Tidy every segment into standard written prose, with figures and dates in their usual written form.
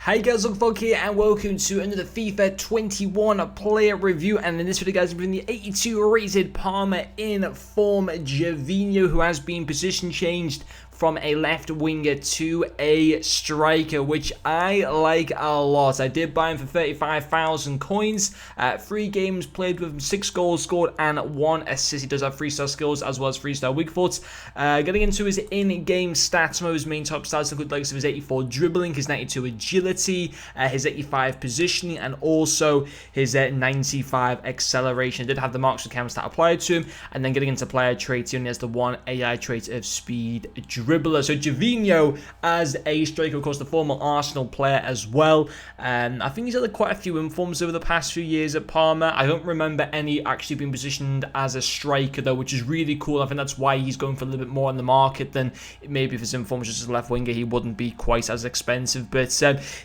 Hey guys, Look here and welcome to another FIFA 21 player review, and in this video guys, we're bringing the 82 rated Parma in form Gervinho, who has been position changed from a left winger to a striker, which I like a lot. I did buy him for 35,000 coins, 3 games played with him, 6 goals scored and 1 assist. He does have 3-star skills as well as 3-star weak foot. Getting into his in-game stats, some of his main top stats include likes of his 84 dribbling, his 92 agility, his 85 positioning, and also his 95 acceleration. Did have the marks and cameras that applied to him, and then getting into player traits, he only has the 1 AI trait of speed dribbler. So Gervinho as a striker, of course, the former Arsenal player as well. I think he's had quite a few informs over the past few years at Parma. I don't remember any actually being positioned as a striker though, which is really cool. I think that's why he's going for a little bit more on the market than maybe if his informs just as a left winger, he wouldn't be quite as expensive. But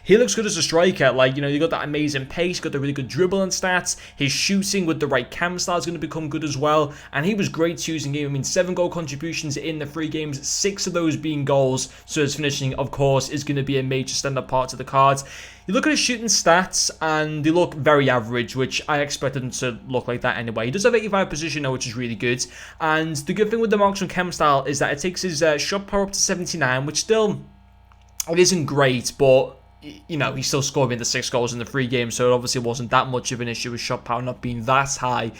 he looks good as a striker. Like, you know, you got that amazing pace, got the really good dribbling stats. His shooting with the right cam style is going to become good as well. And he was great to use in game. I mean, 7 goal contributions in the 3 games, 6 of those being goals. So his finishing, of course, is going to be a major stand-up part of the cards. You look at his shooting stats, and they look very average, which I expected them to look like that anyway. He does have 85 position now, which is really good. And the good thing with the marksman chem style is that it takes his shot power up to 79, which still, it isn't great, but you know, he still scored in the 6 goals in the 3 games, so it obviously wasn't that much of an issue with shot power not being that high.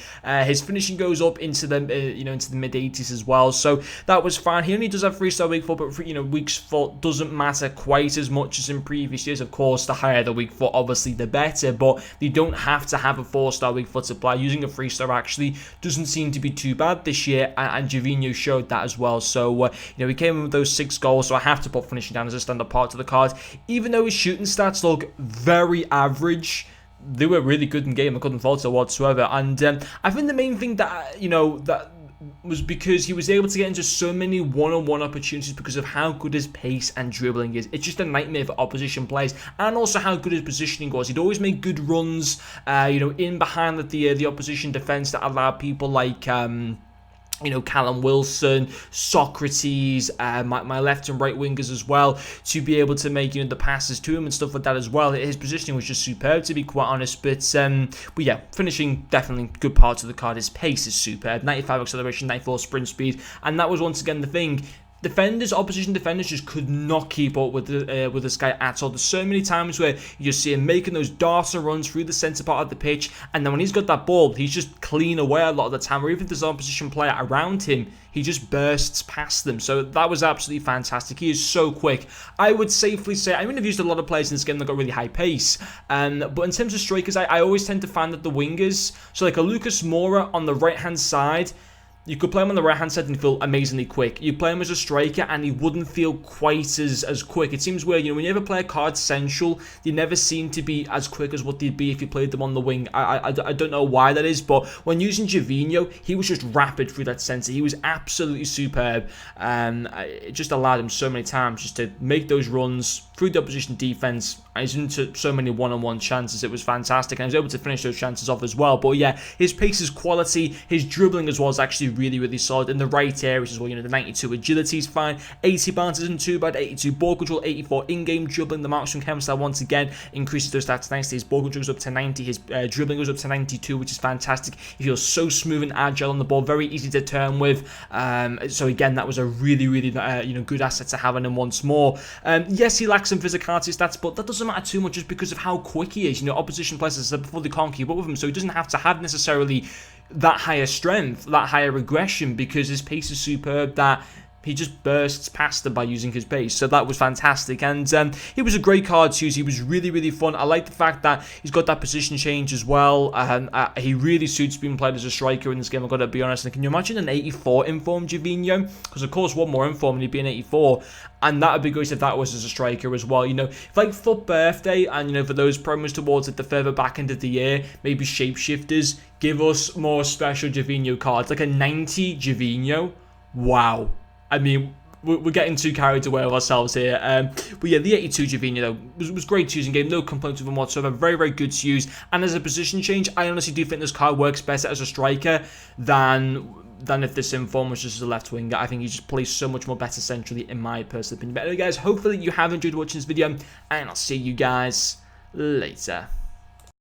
His finishing goes up into the into the mid 80s as well, so that was fine. He only does have 3-star weak foot, but weak foot doesn't matter quite as much as in previous years. Of course, the higher the weak foot, obviously the better, but you don't have to have a 4-star weak foot to play. Using a 3-star actually doesn't seem to be too bad this year, and Gervinho showed that as well. So he came in with those 6 goals, so I have to put finishing down as a standard part of the card, even though his shooting stats look very average. They were really good in game. I couldn't fault it whatsoever. And I think the main thing that that was because he was able to get into so many one-on-one opportunities because of how good his pace and dribbling is. It's just a nightmare for opposition players, and also how good his positioning was. He'd always make good runs, in behind the opposition defense that allowed people like Callum Wilson, Socrates, my left and right wingers as well, to be able to make the passes to him and stuff like that as well. His positioning was just superb, to be quite honest. But yeah, finishing definitely good parts of the card. His pace is superb, 95 acceleration, 94 sprint speed, and that was once again the thing. Opposition defenders just could not keep up with this guy at all. There's so many times where you just see him making those darts and runs through the centre part of the pitch, and then when he's got that ball, he's just clean away a lot of the time, or even if there's an opposition player around him, he just bursts past them. So that was absolutely fantastic. He is so quick. I would safely say, I mean, I've used a lot of players in this game that got really high pace, but in terms of strikers, I always tend to find that the wingers, so like a Lucas Moura on the right-hand side, you could play him on the right-hand side and feel amazingly quick. You play him as a striker and he wouldn't feel quite as quick. It seems weird, when you ever play a card central, they never seem to be as quick as what they'd be if you played them on the wing. I don't know why that is, but when using Gervinho, he was just rapid through that centre. He was absolutely superb. It just allowed him so many times just to make those runs through the opposition defence. And he's into so many one-on-one chances. It was fantastic, and he was able to finish those chances off as well. But yeah, his pace is quality. His dribbling as well is actually really solid in the right areas as well. The 92 agility is fine, 80 balance isn't too bad, 82 ball control, 84 in-game dribbling. The marksman chem style once again increases those stats nicely. His ball control goes up to 90, his dribbling goes up to 92, which is fantastic. He feels so smooth and agile on the ball, very easy to turn with. So again, that was a really good asset to have in him once more. Yes, he lacks some physicality stats, but that doesn't matter too much just because of how quick he is. Opposition players, as I said before, they can't keep up with him, so he doesn't have to have necessarily that higher strength, that higher aggression, because his pace is superb, that he just bursts past them by using his pace. So that was fantastic, and he was a great card to use. He was really fun. I like the fact that he's got that position change as well. He really suits being played as a striker in this game, I've got to be honest. And can you imagine an 84 inform Gervinho? Because of course one more inform and he'd be an 84, and that would be great if that was as a striker as well. If like for birthday, and for those promos towards the further back end of the year, maybe shapeshifters, give us more special Gervinho cards, like a 90 Gervinho. Wow. I mean, we're getting too carried away with ourselves here. But yeah, the 82 Gervinho though was great to use in game. No complaints with him whatsoever. Very good to use. And as a position change, I honestly do think this card works better as a striker than than if this inform was just a left winger. I think he just plays so much more better centrally, in my personal opinion. But anyway, guys, hopefully you have enjoyed watching this video, and I'll see you guys later.